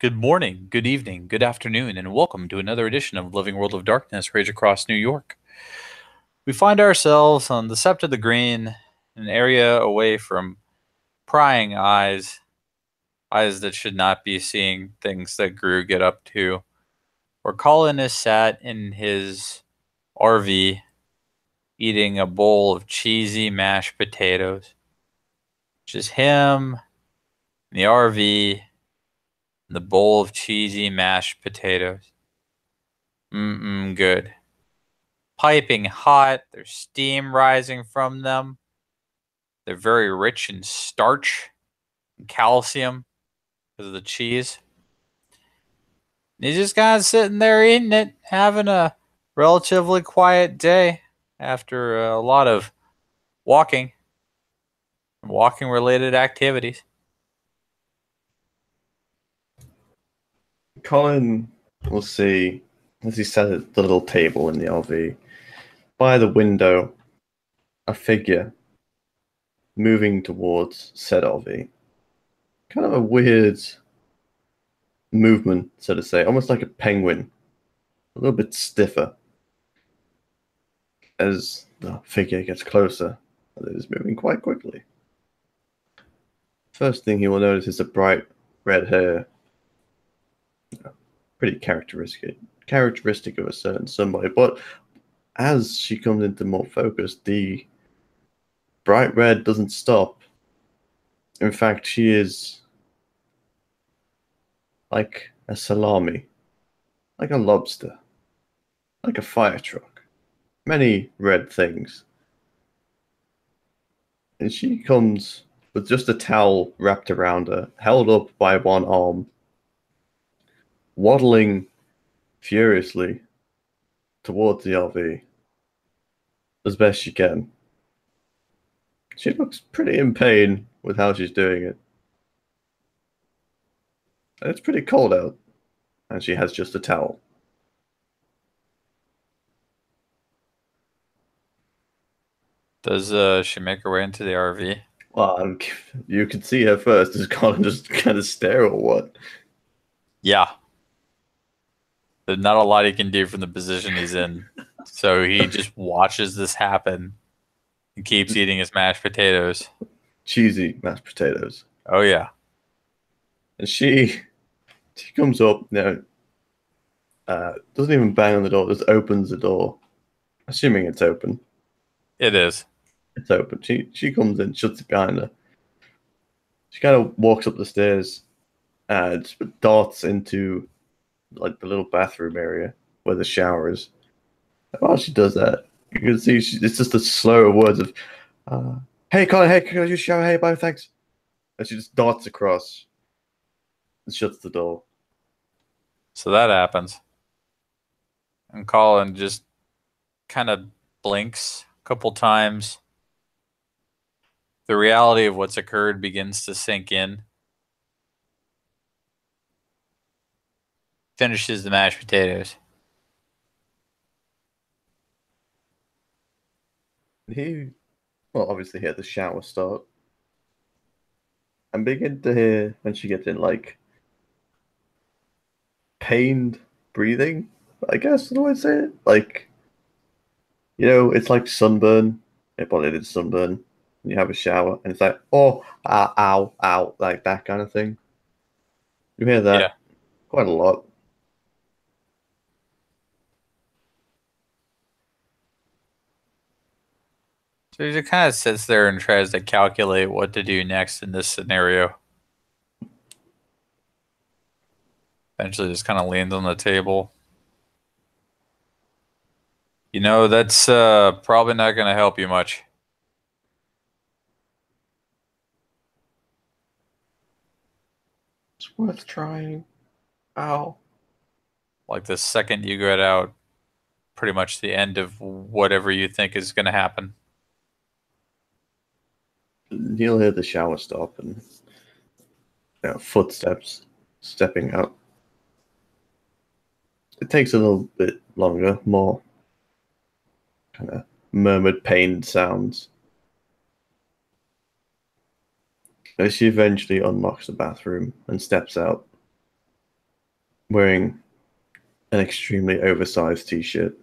Good morning, good evening, good afternoon, and welcome to another edition of Living World of Darkness, Rage Across New York. We find ourselves on the Sept of the Green, an area away from prying eyes, eyes that should not be seeing things that Gru get up to, where Collin is sat in his RV eating a bowl of cheesy mashed potatoes. Just him, the RV, and the bowl of cheesy mashed potatoes. Good. Piping hot. There's steam rising from them. They're very rich in starch and calcium because of the cheese. And he's just kind of sitting there eating it, having a relatively quiet day after a lot of walking and walking related activities. Colin will see, as he sat at the little table in the RV, by the window, a figure moving towards said RV. Kind of a weird movement, so to say, almost like a penguin, a little bit stiffer. As the figure gets closer, it is moving quite quickly. First thing he will notice is the bright red hair. Pretty characteristic of a certain somebody. But as she comes into more focus, the bright red doesn't stop. In fact, she is like a salami, like a lobster, like a fire truck. Many red things. And she comes with just a towel wrapped around her, held up by one arm, waddling furiously towards the RV as best she can. She looks pretty in pain with how she's doing it. And it's pretty cold out, and she has just a towel. Does she make her way into the RV? Well, you can see her first. Does Colin just kind of stare or what? Yeah. There's not a lot he can do from the position he's in. So he just watches this happen and keeps eating his mashed potatoes. Cheesy mashed potatoes. Oh, yeah. And she comes up, doesn't even bang on the door, just opens the door. Assuming it's open. It is. It's open. She comes in, shuts it behind her. She kind of walks up the stairs and darts into like the little bathroom area where the shower is. And while she does that, you can see it's just a slow words of, "Hey, Colin, hey, can I use shower? Hey, bye, thanks." And she just darts across and shuts the door. So that happens. And Colin just kind of blinks a couple times. The reality of what's occurred begins to sink in. Finishes the mashed potatoes. He, well, obviously hear the shower start and begin to hear when she gets in like pained breathing. I guess is the way to say it. Like, it's like sunburn. Well, it is sunburn. You have a shower, and it's like, oh, ow, ow, like that kind of thing. You hear Yeah. that quite a lot. So he just kind of sits there and tries to calculate what to do next in this scenario. Eventually just kind of leans on the table. That's probably not going to help you much. It's worth trying. Ow. Like the second you get out, pretty much the end of whatever you think is going to happen. You'll hear the shower stop and footsteps stepping out. It takes a little bit longer, more kind of murmured, pained sounds. As she eventually unlocks the bathroom and steps out, wearing an extremely oversized t-shirt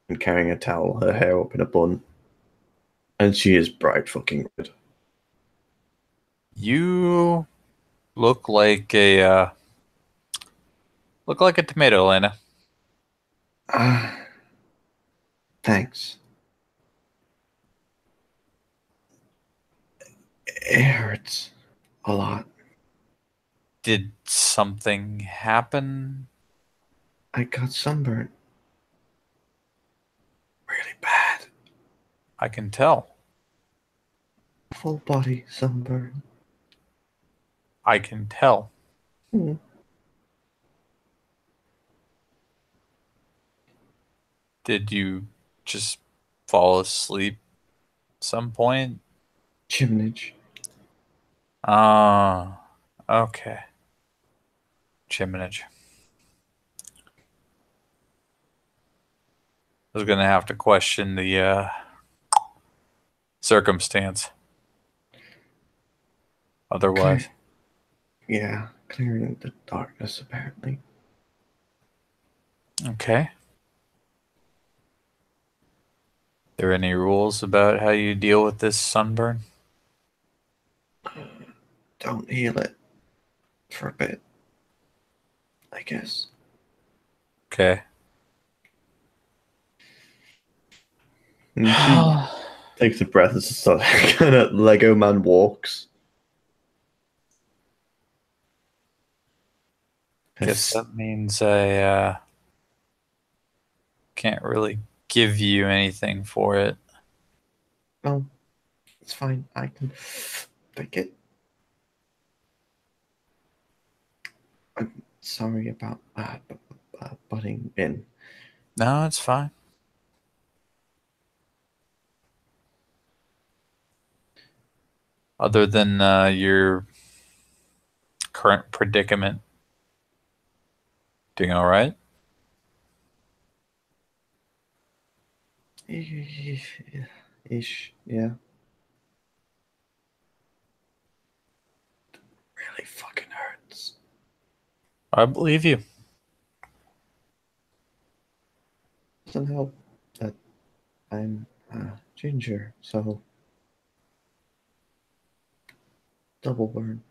and carrying a towel, her hair up in a bun, and she is bright fucking red. You look like a tomato, Elena. Ah, thanks. It hurts a lot. Did something happen? I got sunburned really bad. I can tell. Full body sunburn. I can tell. Hmm. Did you just fall asleep some point? Chimnage. Ah, okay. Chiminage. I was gonna have to question the circumstance. Otherwise, Clear. Yeah, clearing the darkness apparently. okay. There any rules about how you deal with this sunburn? Don't heal it for a bit, I guess. Okay. And she takes a breath and sort of kind of Lego man walks. Guess Yes. that means I can't really give you anything for it. Well, it's fine. I can take it. I'm sorry about butting in. No, it's fine. Other than your current predicament, doing all right? Ish, yeah. Really fucking hurts. I believe you. Doesn't help that I'm ginger, so double burn.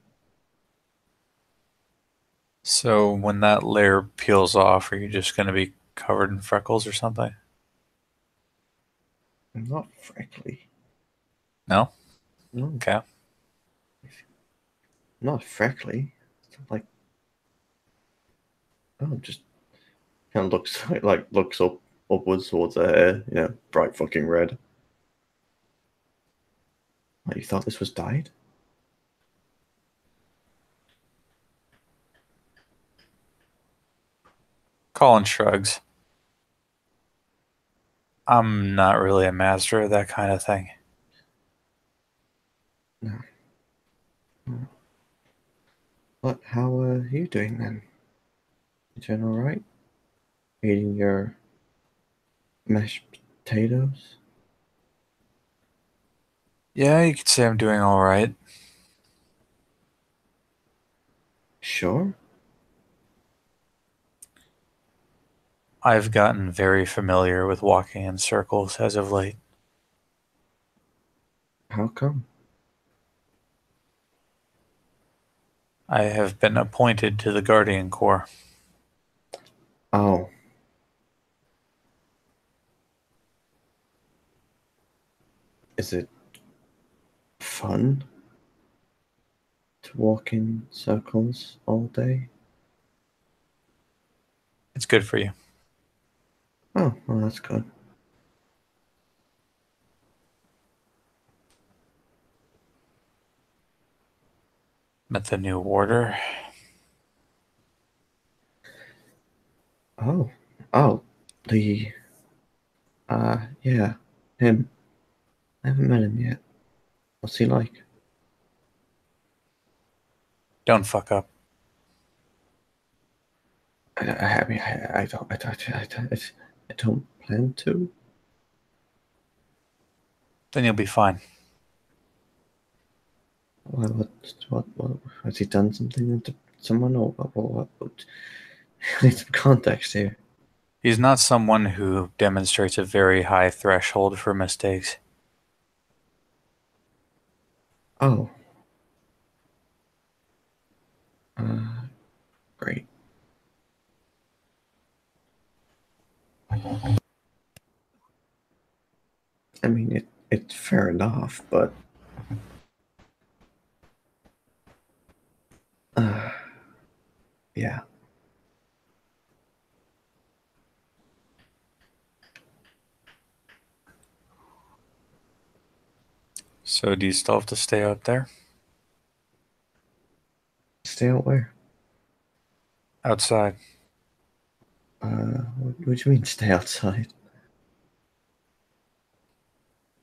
So when that layer peels off, are you just going to be covered in freckles or something? I'm not freckly. No? No, Okay. not freckly. It's like, oh, just kind of looks like looks upwards towards her hair. Bright fucking red. Like you thought this was dyed? Collin shrugs. I'm not really a master of that kind of thing. No. No. But how are you doing then? You doing all right? Eating your mashed potatoes? Yeah, you could say I'm doing all right. Sure. I've gotten very familiar with walking in circles as of late. How come? I have been appointed to the Guardian Corps. Oh, is it fun to walk in circles all day? It's good for you. Oh, well, that's good. Met the new warder. Oh, oh, the yeah, him. I haven't met him yet. What's he like? Don't fuck up. I mean, I don't plan to. Then you'll be fine. What has he done something Someone know what? I need some context here. He's not someone who demonstrates a very high threshold for mistakes. Oh, uh, great. I mean, it's fair enough, but uh, yeah. So do you still have to stay out there? Stay out where? Outside. What do you mean stay outside?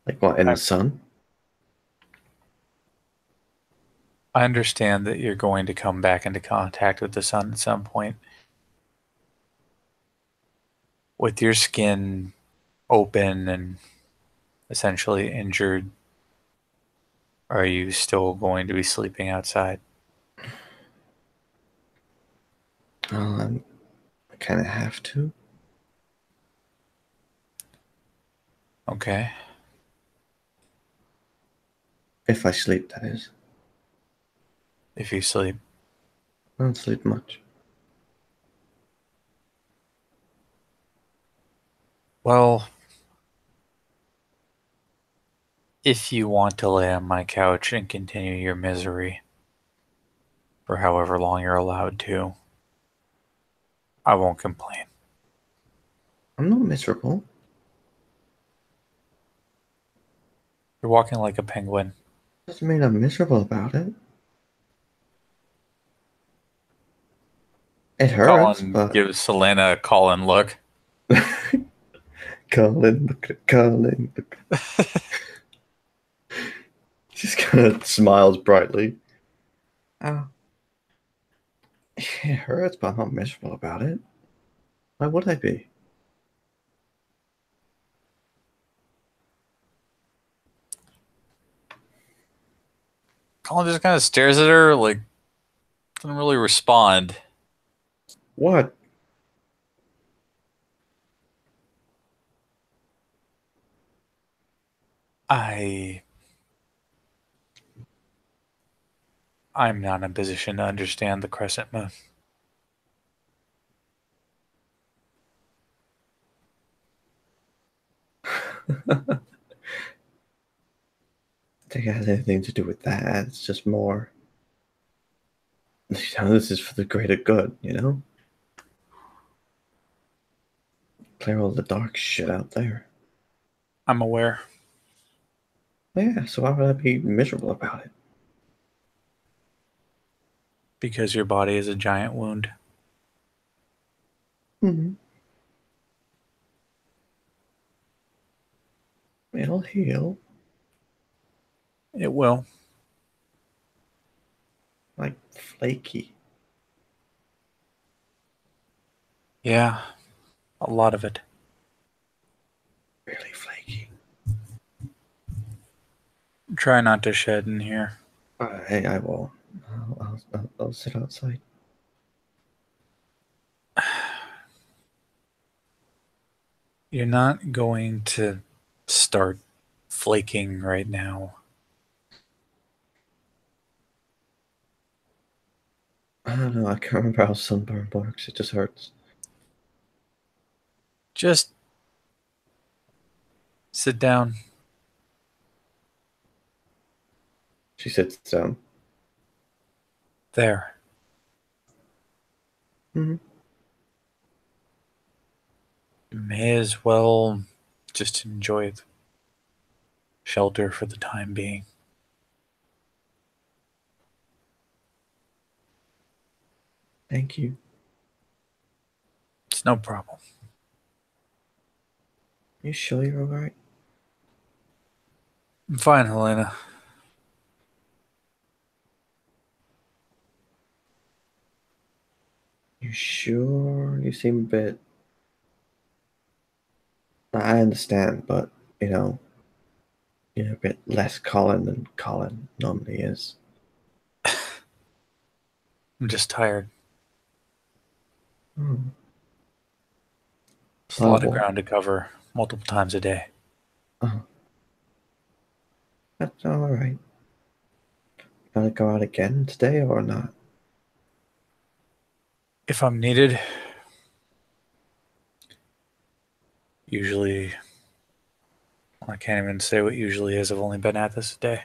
Like what, in I, the sun? I understand that you're going to come back into contact with the sun at some point. With your skin open and essentially injured, are you still going to be sleeping outside? I kind of have to. Okay. If I sleep, that is. If you sleep. I don't sleep much. Well, if you want to lay on my couch and continue your misery for however long you're allowed to, I won't complain. I'm not miserable. You're walking like a penguin. Doesn't mean I'm miserable about it. It hurts, Colin but gives Selena a Colin look. Colin, look at Colin. Look. Just kind of smiles brightly. Oh, it hurts, but I'm not miserable about it. Why would I be? Colin just kind of stares at her, like, doesn't really respond. What? I. I'm not in a position to understand the crescent moon. Think it has anything to do with that. It's just more, this is for the greater good, Clear all the dark shit out there. I'm aware Yeah, so why would I be miserable about it? because your body is a giant wound. Mm-hmm. It'll heal. It will. Like flaky. Yeah, a lot of it. Really flaky. Try not to shed in here. Hey, I will. I'll sit outside. You're not going to start flaking right now. I don't know. I can't remember how sunburn works. It just hurts. Just sit down. She sits down. There. Mm-hmm. You may as well just enjoy the shelter for the time being. Thank you. It's no problem. You sure you're alright? I'm fine, Helena. You sure? You seem a bit. I understand, but you know, you're a bit less Colin than Colin normally is. I'm just tired. Hmm. It's a Oh, lot of well, ground to cover multiple times a day. uh, that's all right. Gonna go out again today or not? If I'm needed, usually, I can't even say what usually is. I've only been at this a day.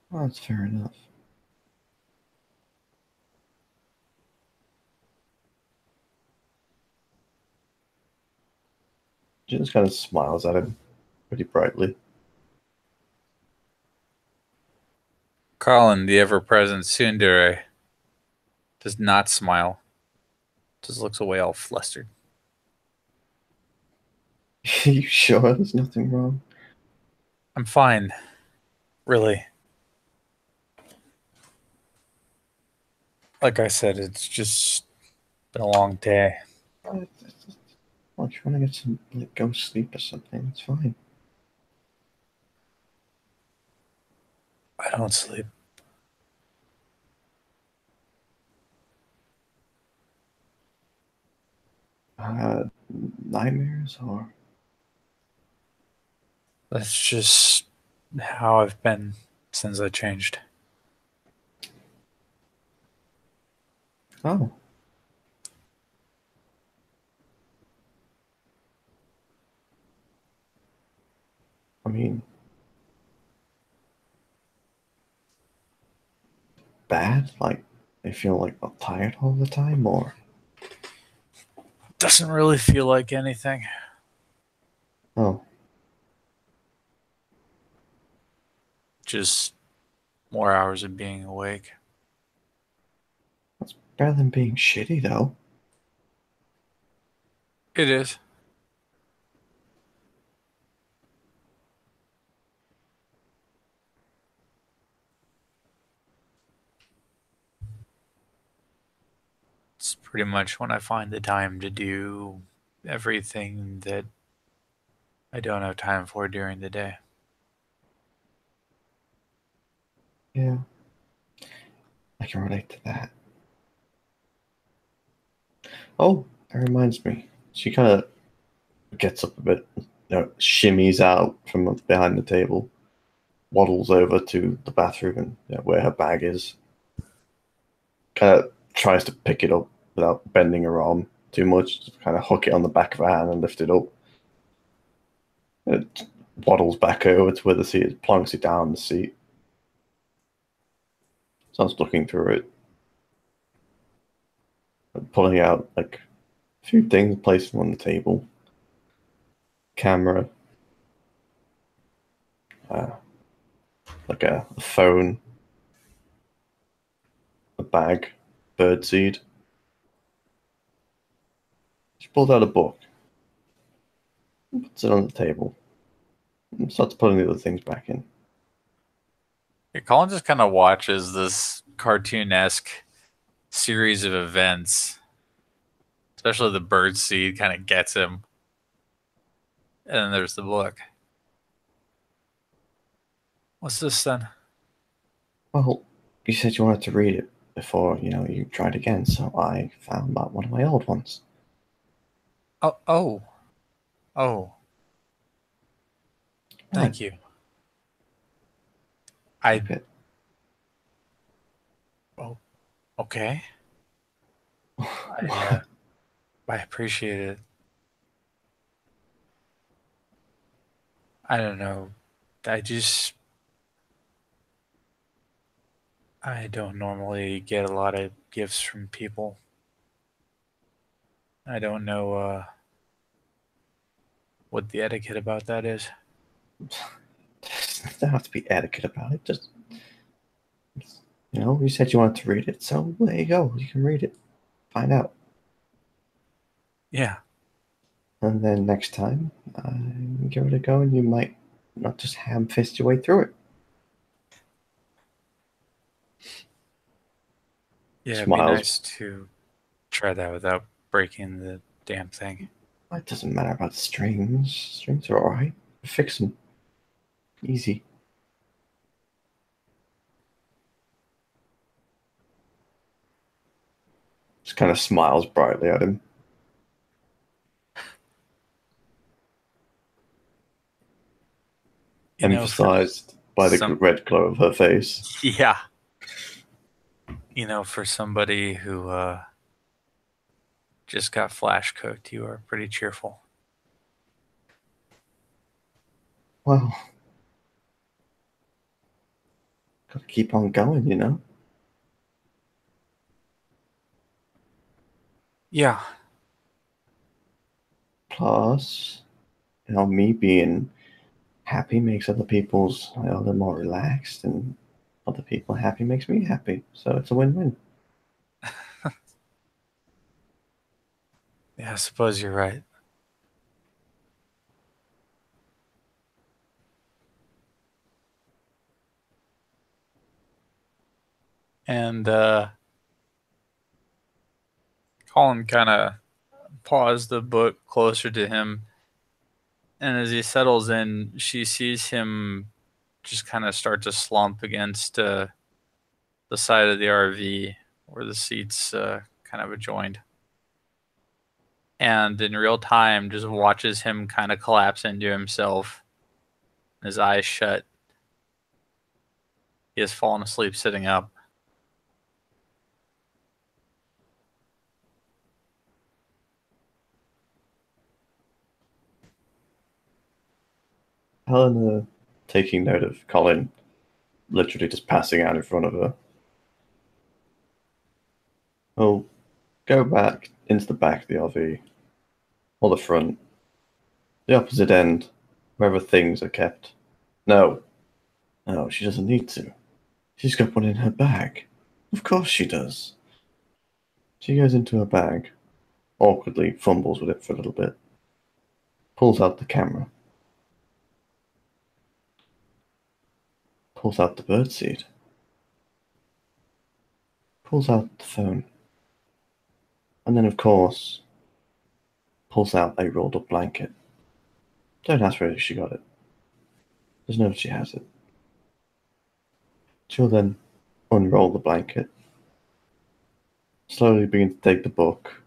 Well, that's fair enough. She just kind of smiles at him pretty brightly. Collin, the ever present tsundere, does not smile, just looks away all flustered. You sure there's nothing wrong? I'm fine, really. Like I said, it's just been a long day. Well, if you want to get some, like, go sleep or something, it's fine. I don't sleep. Uh, Nightmares or That's just how I've been since I changed. oh, I mean, bad. Like they feel like tired all the time, or Doesn't really feel like anything. oh, Just more hours of being awake. that's better than being shitty though. It is. It's pretty much when I find the time to do everything that I don't have time for during the day. Yeah, I can relate to that. Oh, that reminds me. She kind of gets up a bit, shimmies out from behind the table, waddles over to the bathroom and where her bag is. Kind of tries to pick it up without bending her arm too much. Just kind of hook it on the back of her hand and lift it up. It waddles back over to where the seat is, plonks it down the seat. Starts looking through it, and pulling out like a few things, placing them on the table. Camera, uh, like a phone, a bag, birdseed. She pulls out a book, puts it on the table, and starts putting the other things back in. Yeah, Colin just kind of watches this cartoon-esque series of events, especially the bird seed kind of gets him. And then there's the book. What's this then? Well, you said you wanted to read it before, you tried again, so I found out one of my old ones. Oh, oh, oh, What? thank you. I, Keep it. oh, okay. I, What? I appreciate it. I don't know. I just, I don't normally get a lot of gifts from people. I don't know what the etiquette about that is. There have to be etiquette about it. Just, you said you wanted to read it, so there you go. You can read it. Find out. Yeah, And then next time, give it a go, and you might not just ham fist your way through it. yeah, it'd be Smiles. nice to try that without breaking the damn thing. It doesn't matter about strings. Strings are alright. Fix them. Easy. just kind of smiles brightly at him, You know, for emphasized by the some, red glow of her face. yeah, for somebody who just got flash cooked, you are pretty cheerful. Well, gotta keep on going, you know? Yeah, Plus, me being happy makes other people's a little more relaxed, and other people happy makes me happy. So it's a win-win. yeah, I suppose you're right. And Colin kind of paused the book closer to him, and as he settles in, she sees him just kind of start to slump against the side of the RV where the seats kind of adjoined. And in real time, just watches him kind of collapse into himself, his eyes shut. He has fallen asleep sitting up. Helena, taking note of Colin, literally just passing out in front of her, will go back into the back of the RV, or the front, the opposite end, wherever things are kept. No, no, she doesn't need to. She's got one in her bag. Of course she does. She goes into her bag, awkwardly fumbles with it for a little bit, pulls out the camera, pulls out the birdseed, pulls out the phone, and then, of course, pulls out a rolled up blanket. Don't ask where she got it. Just know she has it. She'll then unroll the blanket, slowly begin to take the book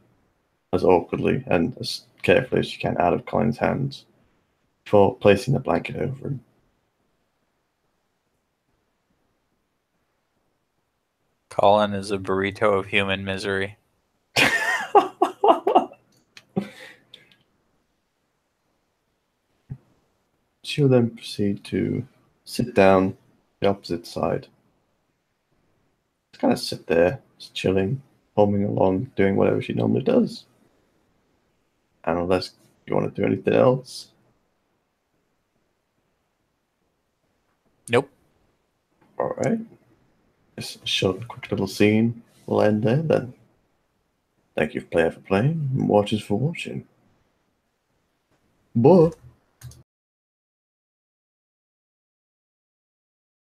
as awkwardly and as carefully as she can out of Colin's hands before placing the blanket over him. Colin is a burrito of human misery. She'll then proceed to sit down the opposite side. Just kind of sit there, just chilling, humming along, doing whatever she normally does. And unless you want to do anything else, Nope. all right. Just a short, quick little scene. We'll end there then. Thank you, player, for playing, and watchers for watching. Bye.